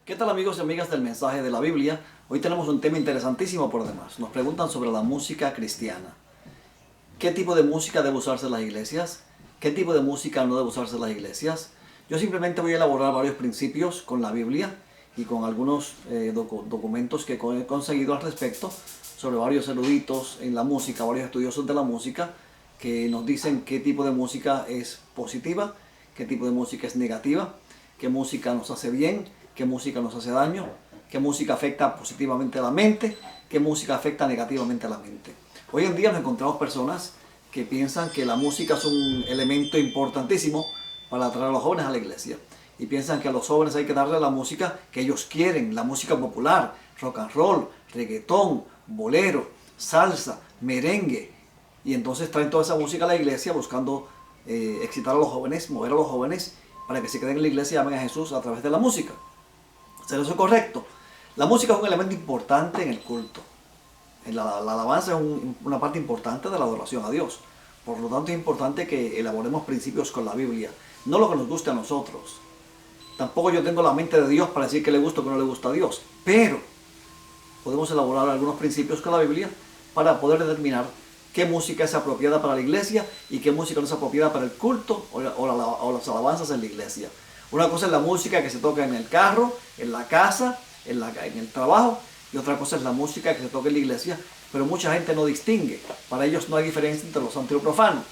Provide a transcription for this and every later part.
¿Qué tal, amigos y amigas del mensaje de la Biblia? Hoy tenemos un tema interesantísimo por demás. Nos preguntan sobre la música cristiana. ¿Qué tipo de música debe usarse en las iglesias? ¿Qué tipo de música no debe usarse en las iglesias? Yo simplemente voy a elaborar varios principios con la Biblia y con algunos documentos que he conseguido al respecto sobre varios eruditos en la música, varios estudiosos de la música que nos dicen qué tipo de música es positiva, qué tipo de música es negativa, qué música nos hace bien, qué música nos hace daño, qué música afecta positivamente a la mente, qué música afecta negativamente a la mente. Hoy en día nos encontramos personas que piensan que la música es un elemento importantísimo para atraer a los jóvenes a la iglesia. Y piensan que a los jóvenes hay que darle la música que ellos quieren, la música popular, rock and roll, reggaetón, bolero, salsa, merengue. Y entonces traen toda esa música a la iglesia buscando excitar a los jóvenes, mover a los jóvenes para que se queden en la iglesia y amen a Jesús a través de la música. ¿Será eso correcto? La música es un elemento importante en el culto. La alabanza es una parte importante de la adoración a Dios. Por lo tanto, es importante que elaboremos principios con la Biblia. No lo que nos guste a nosotros. Tampoco yo tengo la mente de Dios para decir que le gusta o que no le gusta a Dios. Pero podemos elaborar algunos principios con la Biblia para poder determinar qué música es apropiada para la iglesia y qué música no es apropiada para el culto o las alabanzas en la iglesia. Una cosa es la música que se toca en el carro, en la casa, en el trabajo, y otra cosa es la música que se toca en la iglesia, pero mucha gente no distingue. Para ellos no hay diferencia entre lo santo y lo profano,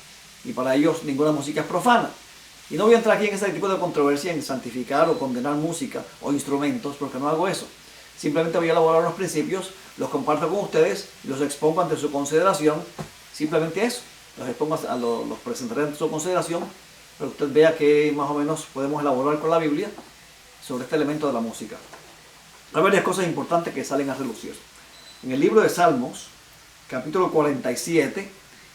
y para ellos ninguna música es profana. Y no voy a entrar aquí en ese tipo de controversia en santificar o condenar música o instrumentos, porque no hago eso. Simplemente voy a elaborar unos principios, los comparto con ustedes y los expongo ante su consideración. Simplemente eso, los presentaré ante su consideración, para que usted vea que más o menos podemos elaborar con la Biblia sobre este elemento de la música. Hay varias cosas importantes que salen a relucir. En el libro de Salmos, capítulo 47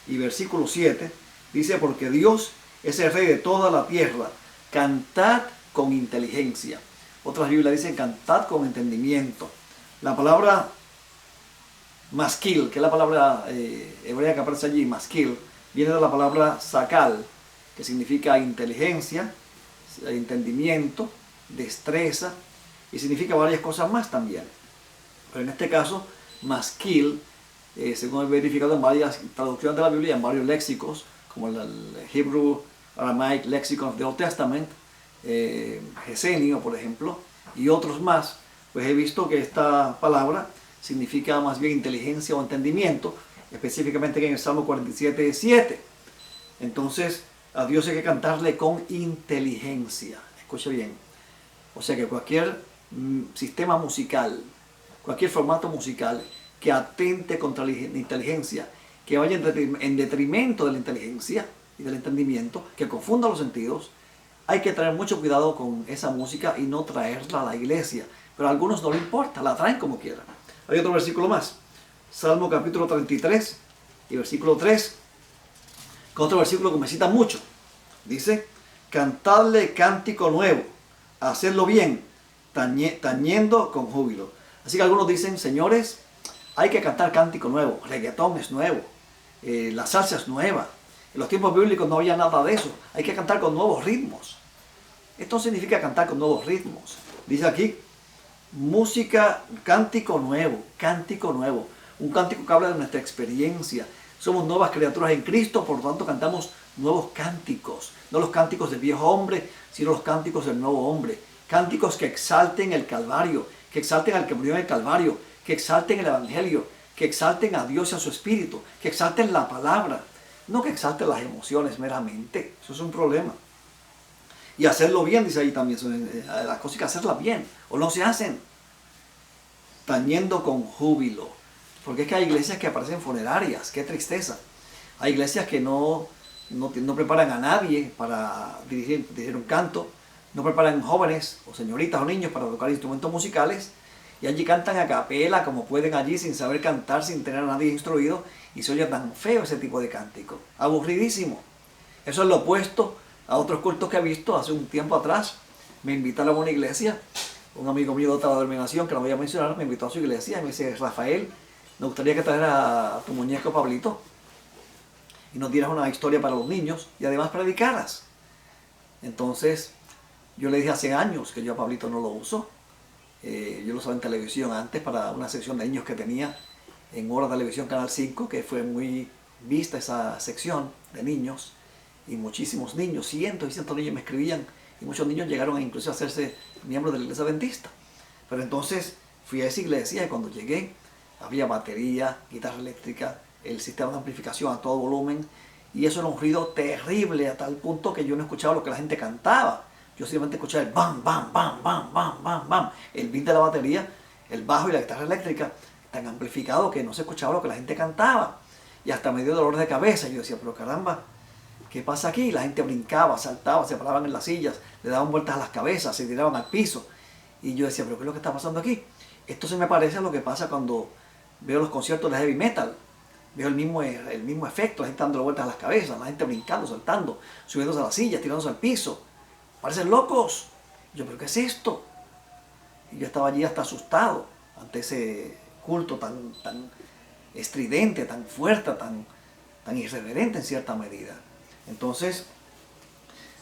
y versículo 7, dice: porque Dios es el rey de toda la tierra, cantad con inteligencia. Otras Biblias dicen cantad con entendimiento. La palabra maskil, que es la palabra hebrea que aparece allí, maskil, viene de la palabra sakal, que significa inteligencia, entendimiento, destreza, y significa varias cosas más también. Pero en este caso, maskil, según he verificado en varias traducciones de la Biblia, en varios léxicos, como el Hebrew Aramaic Lexicon of the Old Testament, Gesenio, por ejemplo, y otros más, pues he visto que esta palabra significa más bien inteligencia o entendimiento, específicamente en el Salmo 47:7. Entonces, a Dios hay que cantarle con inteligencia. Escuche bien. O sea que cualquier sistema musical, cualquier formato musical que atente contra la inteligencia, que vaya en detrimento de la inteligencia y del entendimiento, que confunda los sentidos, hay que tener mucho cuidado con esa música y no traerla a la iglesia. Pero a algunos no les importa, la traen como quieran. Hay otro versículo más. Salmo capítulo 33 y versículo 3. Con otro versículo que me cita mucho. Dice: cantadle cántico nuevo, hacedlo bien, tañendo con júbilo. Así que algunos dicen: señores, hay que cantar cántico nuevo, reggaetón es nuevo, la salsa es nueva. En los tiempos bíblicos no había nada de eso. Hay que cantar con nuevos ritmos. Esto significa cantar con nuevos ritmos. Dice aquí, música, cántico nuevo, cántico nuevo. Un cántico que habla de nuestra experiencia. Somos nuevas criaturas en Cristo, por lo tanto cantamos nuevos cánticos. No los cánticos del viejo hombre, sino los cánticos del nuevo hombre. Cánticos que exalten el Calvario, que exalten al que murió en el Calvario, que exalten el Evangelio, que exalten a Dios y a su Espíritu, que exalten la palabra. No que exalten las emociones meramente. Eso es un problema. Y hacerlo bien, dice ahí también. Las cosas hay que hacerlas bien, o no se hacen. Tañendo con júbilo. Porque es que hay iglesias que aparecen funerarias. Qué tristeza. Hay iglesias que no preparan a nadie para dirigir un canto. No preparan jóvenes o señoritas o niños para tocar instrumentos musicales. Y allí cantan a capela como pueden allí, sin saber cantar, sin tener a nadie instruido. Y se oye tan feo ese tipo de cántico. Aburridísimo. Eso es lo opuesto a otros cultos que he visto hace un tiempo atrás. Me invitaron a una iglesia. Un amigo mío de otra denominación, que no voy a mencionar, me invitó a su iglesia y me dice: Rafael, me gustaría que trajeras a tu muñeco Pablito y nos dieras una historia para los niños y además predicaras. Entonces yo le dije hace años que yo a Pablito no lo uso. Yo lo usaba en televisión antes para una sección de niños que tenía en Hora Televisión Canal 5, que fue muy vista esa sección de niños, y muchísimos niños, cientos y cientos de niños me escribían, y muchos niños llegaron a incluso a hacerse miembros de la iglesia adventista. Pero entonces fui a esa iglesia y cuando llegué había batería, guitarra eléctrica, el sistema de amplificación a todo volumen, y eso era un ruido terrible a tal punto que yo no escuchaba lo que la gente cantaba. Yo simplemente escuchaba el bam, bam, bam, bam, bam, bam, bam, el beat de la batería, el bajo y la guitarra eléctrica, tan amplificado que no se escuchaba lo que la gente cantaba. Y hasta me dio dolor de cabeza. Yo decía, pero caramba, ¿qué pasa aquí? La gente brincaba, saltaba, se paraban en las sillas, le daban vueltas a las cabezas, se tiraban al piso. Y yo decía, pero ¿qué es lo que está pasando aquí? Esto se me parece a lo que pasa cuando veo los conciertos de heavy metal. Veo el mismo efecto, la gente dando vueltas a las cabezas, la gente brincando, saltando, subiéndose a las sillas, tirándose al piso. Parecen locos. Yo, ¿pero qué es esto? Y yo estaba allí hasta asustado ante ese culto tan estridente, tan fuerte, tan irreverente en cierta medida. Entonces,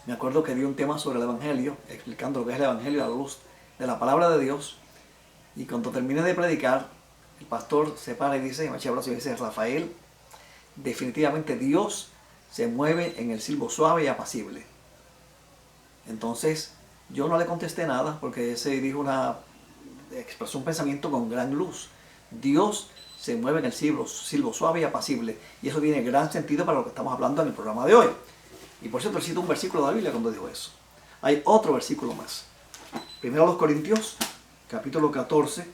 me acuerdo que di un tema sobre el Evangelio, explicando lo que es el Evangelio a la luz de la palabra de Dios. Y cuando terminé de predicar, el pastor se para y dice, y dice, Rafael, definitivamente Dios se mueve en el silbo suave y apacible. Entonces, yo no le contesté nada porque expresó un pensamiento con gran luz. Dios se mueve en el silbo suave y apacible. Y eso tiene gran sentido para lo que estamos hablando en el programa de hoy. Y por cierto, cito un versículo de la Biblia cuando dijo eso. Hay otro versículo más. Primero a los Corintios, capítulo 14.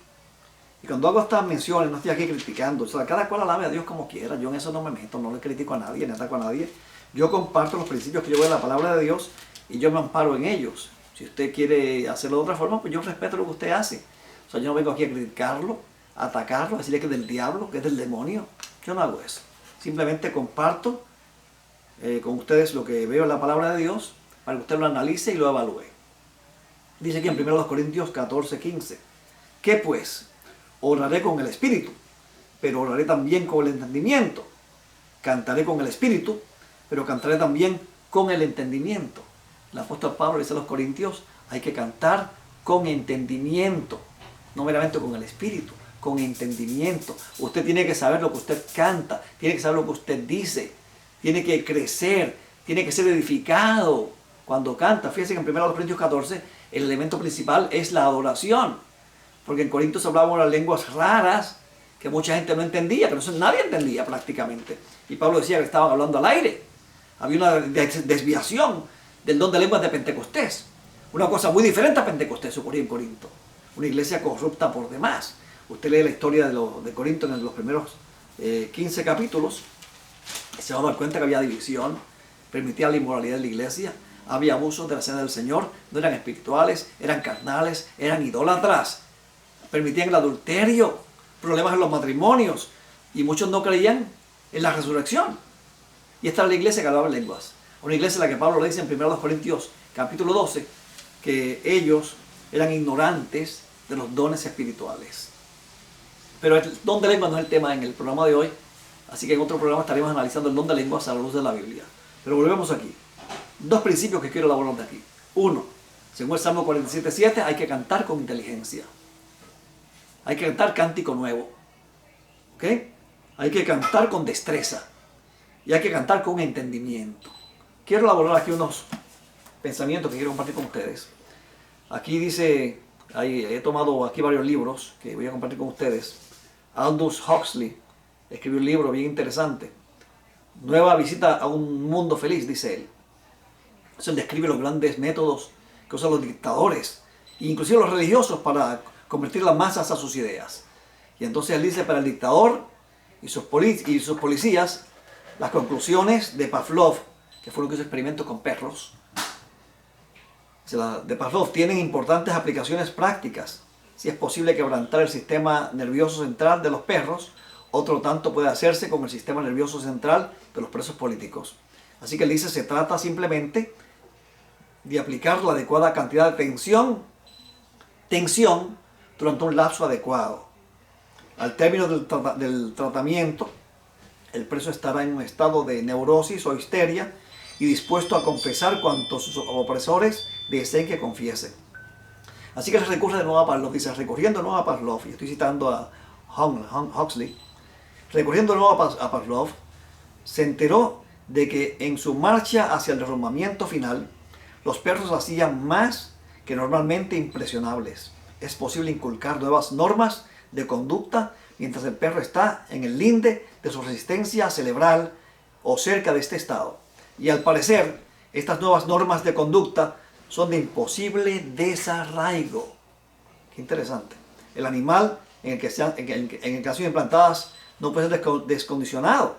Y cuando hago estas menciones, no estoy aquí criticando. O sea, cada cual alabe a Dios como quiera. Yo en eso no me meto, no le critico a nadie, ni ataco a nadie. Yo comparto los principios que yo veo en la palabra de Dios y yo me amparo en ellos. Si usted quiere hacerlo de otra forma, pues yo respeto lo que usted hace. O sea, yo no vengo aquí a criticarlo, a atacarlo, a decirle que es del diablo, que es del demonio. Yo no hago eso. Simplemente comparto con ustedes lo que veo en la palabra de Dios para que usted lo analice y lo evalúe. Dice aquí en 1 Corintios 14, 15. ¿Qué pues? Oraré con el espíritu, pero oraré también con el entendimiento. Cantaré con el espíritu, pero cantaré también con el entendimiento. El apóstol Pablo dice a los Corintios, hay que cantar con entendimiento, no meramente con el espíritu, con entendimiento. Usted tiene que saber lo que usted canta, tiene que saber lo que usted dice, tiene que crecer, tiene que ser edificado cuando canta. Fíjense que en 1 Corintios 14 el elemento principal es la adoración, porque en Corintios hablaban las lenguas raras que mucha gente no entendía, que nadie entendía prácticamente. Y Pablo decía que estaban hablando al aire. Había una desviación del don de lenguas de Pentecostés. Una cosa muy diferente a Pentecostés ocurría en Corinto. Una iglesia corrupta por demás. Usted lee la historia de Corinto en los primeros 15 capítulos y se va a dar cuenta que había división, permitía la inmoralidad de la iglesia, había abusos de la cena del Señor, no eran espirituales, eran carnales, eran idólatras, permitían el adulterio, problemas en los matrimonios y muchos no creían en la resurrección. Y esta era la iglesia que hablaba lenguas. Una iglesia a la que Pablo le dice en 1 Corintios capítulo 12 que ellos eran ignorantes de los dones espirituales. Pero el don de lenguas no es el tema en el programa de hoy, así que en otro programa estaremos analizando el don de lenguas a la luz de la Biblia. Pero volvemos aquí. Dos principios que quiero elaborar de aquí. Uno, según el Salmo 47:7, hay que cantar con inteligencia. Hay que cantar cántico nuevo. ¿Ok? Hay que cantar con destreza. Y hay que cantar con entendimiento. Quiero elaborar aquí unos pensamientos que quiero compartir con ustedes. Aquí dice, he tomado aquí varios libros que voy a compartir con ustedes. Aldous Huxley escribió un libro bien interesante. Nueva visita a un mundo feliz, dice él. Él describe los grandes métodos que usan los dictadores, inclusive los religiosos, para convertir las masas a sus ideas. Y entonces él dice, para el dictador y sus policías, las conclusiones de Pavlov, que fueron que hizo experimentos con perros, de Pavlov tienen importantes aplicaciones prácticas. Si es posible quebrantar el sistema nervioso central de los perros, otro tanto puede hacerse con el sistema nervioso central de los presos políticos. Así que él dice, se trata simplemente de aplicar la adecuada cantidad de tensión durante un lapso adecuado. Al término del tratamiento, el preso estará en un estado de neurosis o histeria y dispuesto a confesar cuanto sus opresores deseen que confiese. Así que se recurre de nuevo a Pavlov, dice, recurriendo de nuevo a Pavlov, y estoy citando a Huxley, recurriendo de nuevo a Pavlov, se enteró de que en su marcha hacia el derrumbamiento final, los perros hacían más que normalmente impresionables. Es posible inculcar nuevas normas de conducta mientras el perro está en el linde de su resistencia cerebral o cerca de este estado. Y al parecer, estas nuevas normas de conducta son de imposible desarraigo. Qué interesante. El animal en el que han sido implantadas no puede ser descondicionado.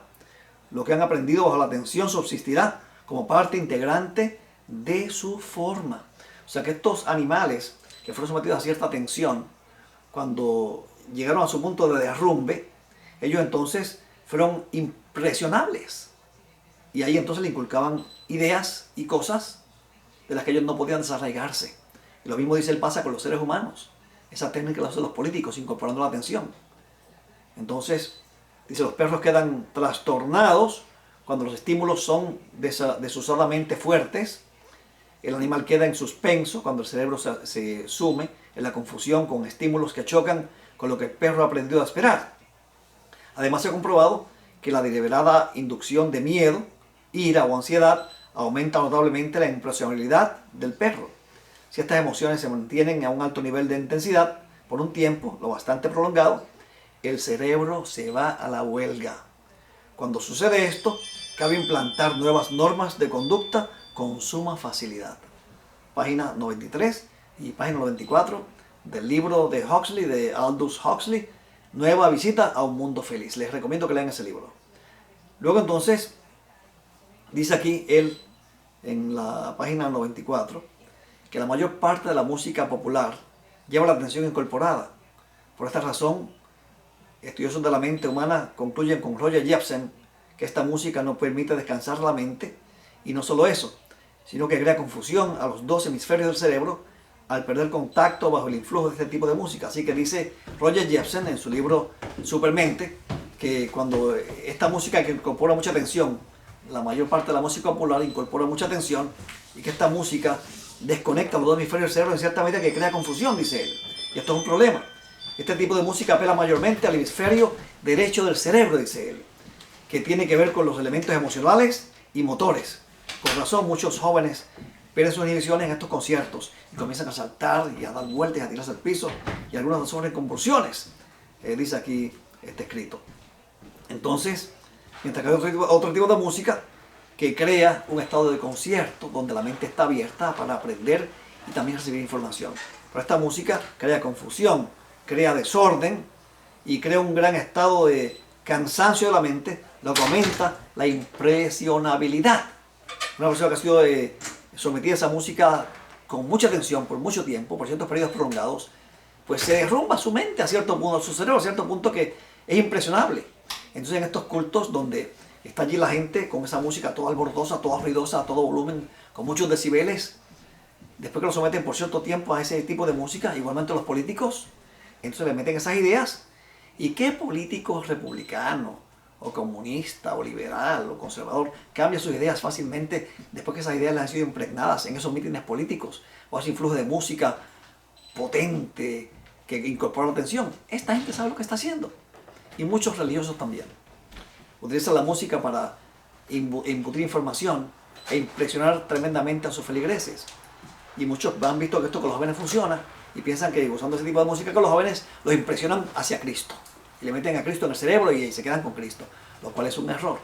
Lo que han aprendido bajo la tensión subsistirá como parte integrante de su forma. O sea que estos animales que fueron sometidos a cierta tensión, cuando llegaron a su punto de derrumbe, ellos entonces fueron impresionables. Y ahí entonces le inculcaban ideas y cosas de las que ellos no podían desarraigarse. Y lo mismo dice el pasa con los seres humanos. Esa técnica la usan los políticos, incorporando la atención. Entonces, dice, los perros quedan trastornados cuando los estímulos son desusadamente fuertes. El animal queda en suspenso cuando el cerebro se sume en la confusión con estímulos que chocan con lo que el perro ha aprendido a esperar. Además, se ha comprobado que la deliberada inducción de miedo, ira o ansiedad aumenta notablemente la impresionabilidad del perro. Si estas emociones se mantienen a un alto nivel de intensidad por un tiempo lo bastante prolongado, el cerebro se va a la huelga. Cuando sucede esto, cabe implantar nuevas normas de conducta con suma facilidad. Página 93 y página 94 del libro de Huxley, de Aldous Huxley, Nueva visita a un mundo feliz. Les recomiendo que lean ese libro. Luego entonces, dice aquí él en la página 94, que la mayor parte de la música popular lleva la atención incorporada. Por esta razón, estudiosos de la mente humana concluyen con Roger Jepsen que esta música no permite descansar la mente, y no solo eso, sino que crea confusión a los dos hemisferios del cerebro al perder contacto bajo el influjo de este tipo de música. Así que dice Roger Jepsen en su libro Supermente que cuando esta música que incorpora mucha atención, la mayor parte de la música popular incorpora mucha atención, y que esta música desconecta los dos hemisferios del cerebro en cierta medida que crea confusión, dice él. Y esto es un problema. Este tipo de música apela mayormente al hemisferio derecho del cerebro, dice él, que tiene que ver con los elementos emocionales y motores. Por razón, muchos jóvenes pierden sus inhibiciones en estos conciertos y comienzan a saltar y a dar vueltas y a tirarse al piso, y algunos sufren convulsiones, dice aquí este escrito. Entonces, mientras que hay otro tipo de música que crea un estado de concierto donde la mente está abierta para aprender y también recibir información. Pero esta música crea confusión, crea desorden y crea un gran estado de cansancio de la mente, lo que aumenta la impresionabilidad. Una persona que ha sido sometida a esa música con mucha atención por mucho tiempo, por ciertos periodos prolongados, pues se derrumba su mente a cierto punto, su cerebro a cierto punto que es impresionable. Entonces en estos cultos donde está allí la gente con esa música toda alborotosa, toda ruidosa, a todo volumen, con muchos decibeles, después que lo someten por cierto tiempo a ese tipo de música, igualmente los políticos, entonces le meten esas ideas. ¿Y qué político republicano o comunista o liberal o conservador cambia sus ideas fácilmente después que esas ideas les han sido impregnadas en esos mítines políticos o ese influjo de música potente que incorpora la atención? Esta gente sabe lo que está haciendo, y muchos religiosos también utilizan la música para imbutir información e impresionar tremendamente a sus feligreses, y muchos han visto que esto con los jóvenes funciona y piensan que usando ese tipo de música con los jóvenes los impresionan hacia Cristo y le meten a Cristo en el cerebro y se quedan con Cristo, lo cual es un error.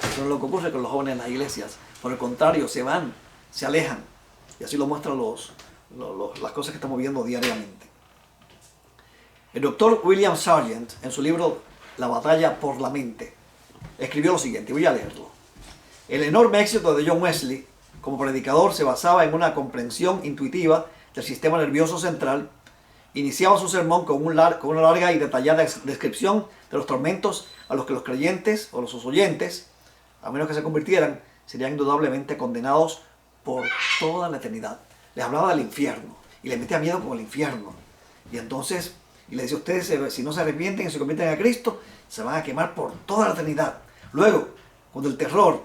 Eso no es lo que ocurre con los jóvenes en las iglesias. Por el contrario, se van, se alejan, y así lo muestran las cosas que estamos viendo diariamente. El doctor William Sargent, en su libro La batalla por la mente, escribió lo siguiente, voy a leerlo. El enorme éxito de John Wesley como predicador se basaba en una comprensión intuitiva del sistema nervioso central. Iniciaba su sermón con una larga y detallada descripción de los tormentos a los que los creyentes o los oyentes, a menos que se convirtieran, serían indudablemente condenados por toda la eternidad. Les hablaba del infierno y les metía miedo con el infierno. Y entonces, y les decía, ustedes si no se arrepienten y se convierten a Cristo, se van a quemar por toda la eternidad. Luego, cuando el terror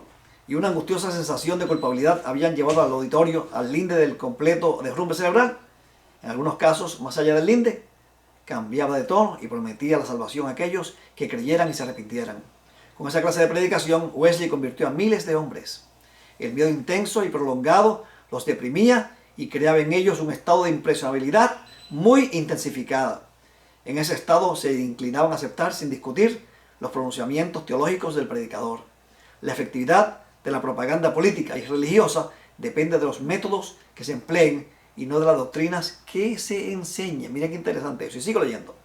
y una angustiosa sensación de culpabilidad habían llevado al auditorio al linde del completo derrumbe cerebral, En algunos casos, más allá del linde, cambiaba de tono y prometía la salvación a aquellos que creyeran y se arrepintieran. Con esa clase de predicación, Wesley convirtió a miles de hombres. El miedo intenso y prolongado los deprimía y creaba en ellos un estado de impresionabilidad muy intensificada. En ese estado se inclinaban a aceptar sin discutir los pronunciamientos teológicos del predicador. La efectividad de la propaganda política y religiosa depende de los métodos que se empleen y no de las doctrinas que se enseñen. Miren qué interesante eso. Y sigo leyendo.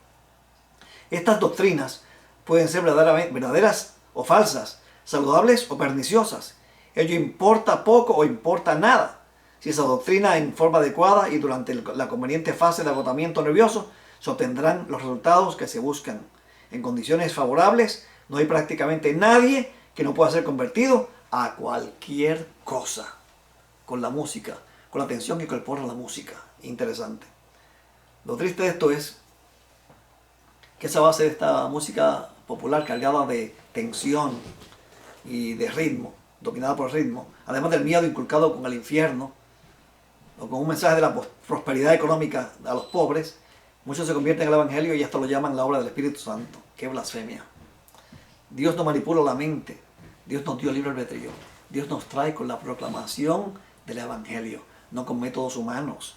Estas doctrinas pueden ser verdaderas o falsas, saludables o perniciosas. Ello importa poco o importa nada. Si esa doctrina en forma adecuada y durante la conveniente fase de agotamiento nervioso se obtendrán los resultados que se buscan. En condiciones favorables no hay prácticamente nadie que no pueda ser convertido a cualquier cosa con la música, con la atención que incorpora la música. Interesante. Lo triste de esto es que esa base de esta música popular cargada de tensión y de ritmo, dominada por el ritmo, además del miedo inculcado con el infierno, o con un mensaje de la prosperidad económica a los pobres, muchos se convierten en el Evangelio y hasta lo llaman la obra del Espíritu Santo. ¡Qué blasfemia! Dios no manipula la mente, Dios nos dio libre albedrío, Dios nos trae con la proclamación del Evangelio, no con métodos humanos.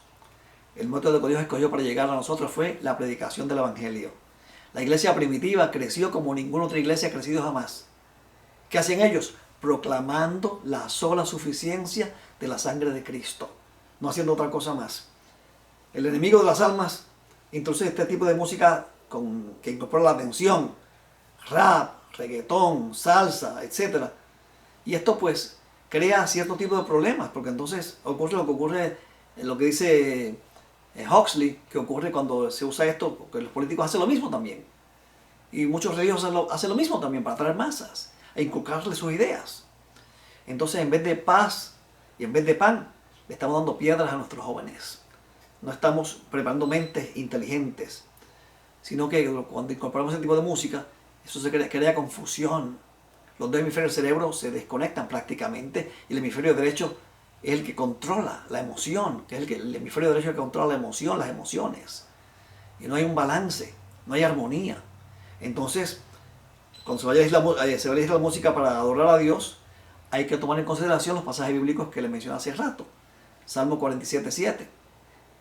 El método que Dios escogió para llegar a nosotros fue la predicación del Evangelio. La iglesia primitiva creció como ninguna otra iglesia ha crecido jamás. ¿Qué hacían ellos? Proclamando la sola suficiencia de la sangre de Cristo, no haciendo otra cosa más. El enemigo de las almas introduce este tipo de música que incorpora la atención, rap, reggaetón, salsa, etc. Y esto pues crea cierto tipo de problemas, porque entonces ocurre lo que ocurre, lo que dice Huxley, que ocurre cuando se usa esto, porque los políticos hacen lo mismo también. Y muchos religiosos hacen lo mismo también para atraer masas e inculcarles sus ideas. Entonces, en vez de paz y en vez de pan, le estamos dando piedras a nuestros jóvenes. No estamos preparando mentes inteligentes, sino que cuando incorporamos ese tipo de música, eso se crea confusión. Los dos hemisferios del cerebro se desconectan prácticamente y el hemisferio derecho es el que controla la emoción, que es el hemisferio derecho que controla la emoción, las emociones. Y no hay un balance, no hay armonía. Entonces, cuando se vaya a elegir la música para adorar a Dios, hay que tomar en consideración los pasajes bíblicos que les mencioné hace rato. Salmo 47:7,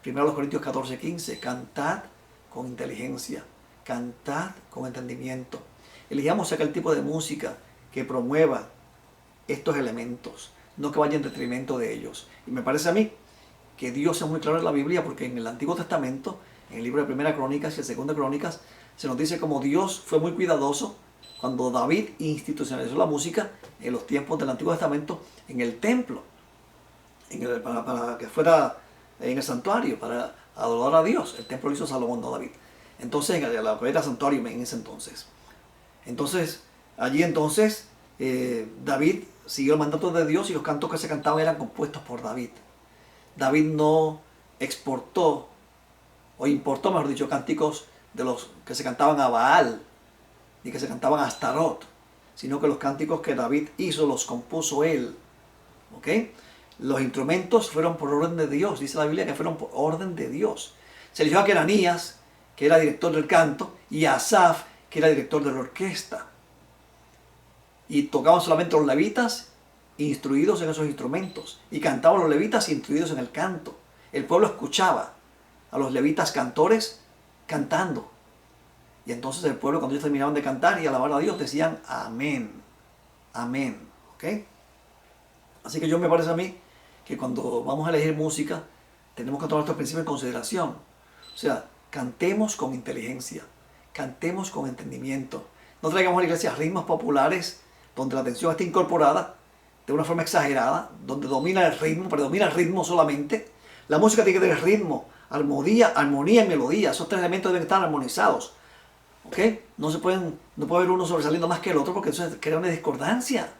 1 Corintios 14:15, cantad con inteligencia, cantad con entendimiento. Elijamos aquel tipo de música que promueva estos elementos, no que vaya en detrimento de ellos. Y me parece a mí que Dios es muy claro en la Biblia, porque en el Antiguo Testamento, en el libro de Primera Crónicas y el Segunda Crónicas, se nos dice como Dios fue muy cuidadoso cuando David institucionalizó la música en los tiempos del Antiguo Testamento en el templo, para que fuera en el santuario, para adorar a Dios. El templo lo hizo Salomón, no David. Entonces, lo que era santuario en ese entonces. Entonces, allí entonces, David siguió el mandato de Dios y los cantos que se cantaban eran compuestos por David. David no exportó, o importó, mejor dicho, cánticos de los que se cantaban a Baal, ni que se cantaban a Astarot, sino que los cánticos que David hizo los compuso él. ¿Ok? Los instrumentos fueron por orden de Dios, dice la Biblia que fueron por orden de Dios. Se eligió a Queranías, que era director del canto, y a Asaf, que era director de la orquesta. Y tocaban solamente los levitas instruidos en esos instrumentos, y cantaban los levitas instruidos en el canto. El pueblo escuchaba a los levitas cantores cantando. Y entonces el pueblo, cuando ellos terminaban de cantar y alabar a Dios, decían amén, amén. ¿Ok? Así que me parece a mí que cuando vamos a elegir música, tenemos que tomar estos principios en consideración. O sea, cantemos con inteligencia, cantemos con entendimiento. No traigamos a la iglesia ritmos populares donde la atención está incorporada de una forma exagerada, donde domina el ritmo, predomina el ritmo solamente. La música tiene que tener ritmo, armonía y melodía. Esos tres elementos deben estar armonizados. ¿Ok? No puede haber uno sobresaliendo más que el otro, porque eso crea una discordancia.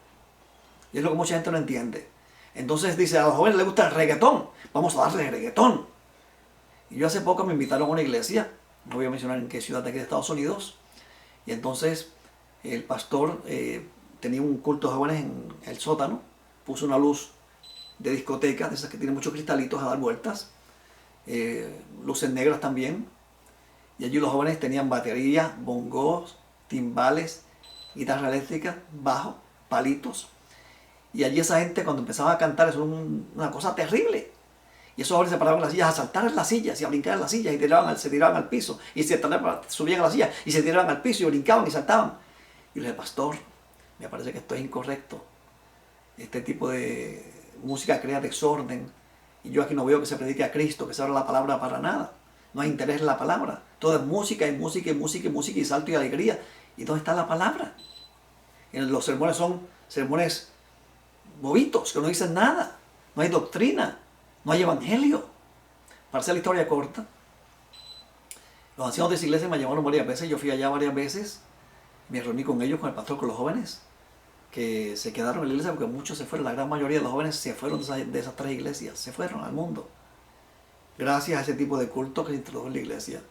Y es lo que mucha gente no entiende. Entonces dice, a los jóvenes les gusta el reggaetón, vamos a darles reggaetón. Y yo hace poco me invitaron a una iglesia, no voy a mencionar en qué ciudad de aquí de Estados Unidos, y entonces el pastor tenía un culto de jóvenes en el sótano, puso una luz de discoteca, de esas que tienen muchos cristalitos a dar vueltas, luces negras también. Y allí los jóvenes tenían baterías, bongos, timbales, guitarra eléctrica, bajo, palitos. Y allí esa gente cuando empezaba a cantar eso era una cosa terrible. Y esos jóvenes se paraban en las sillas a saltar en las sillas y a brincar en las sillas y se tiraban al piso. Y subían a las sillas y se tiraban al piso y brincaban y saltaban. Y le dije, pastor, me parece que esto es incorrecto. Este tipo de música crea desorden. Y yo aquí no veo que se predique a Cristo, que se abra la palabra para nada. No hay interés en la palabra. Todo es música y música y música y música y salto y alegría. ¿Y dónde está la palabra? Los sermones son sermones bobitos, que no dicen nada. No hay doctrina, no hay evangelio. Para hacer la historia corta, los ancianos de esa iglesia me llamaron varias veces. Yo fui allá varias veces. Me reuní con ellos, con el pastor, con los jóvenes que se quedaron en la iglesia porque muchos se fueron. La gran mayoría de los jóvenes se fueron de esas tres iglesias. Se fueron al mundo. Gracias a ese tipo de culto que se introdujo en la iglesia.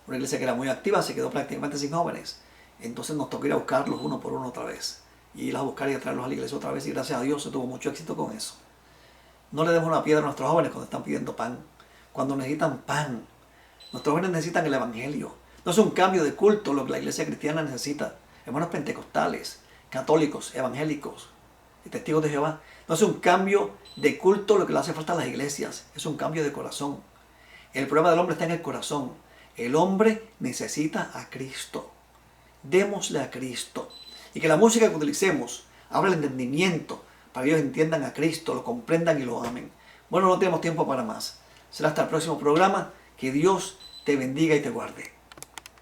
Una iglesia que era muy activa se quedó prácticamente sin jóvenes. Entonces nos tocó ir a buscarlos uno por uno otra vez. Y ir a buscar y a traerlos a la iglesia otra vez. Y gracias a Dios se tuvo mucho éxito con eso. No le demos una piedra a nuestros jóvenes cuando están pidiendo pan. Cuando necesitan pan. Nuestros jóvenes necesitan el evangelio. No es un cambio de culto lo que la iglesia cristiana necesita. Hermanos pentecostales, católicos, evangélicos y testigos de Jehová. No es un cambio de culto lo que le hace falta a las iglesias. Es un cambio de corazón. El problema del hombre está en el corazón. El hombre necesita a Cristo. Démosle a Cristo. Y que la música que utilicemos abra el entendimiento para que ellos entiendan a Cristo, lo comprendan y lo amen. Bueno, no tenemos tiempo para más. Será hasta el próximo programa. Que Dios te bendiga y te guarde.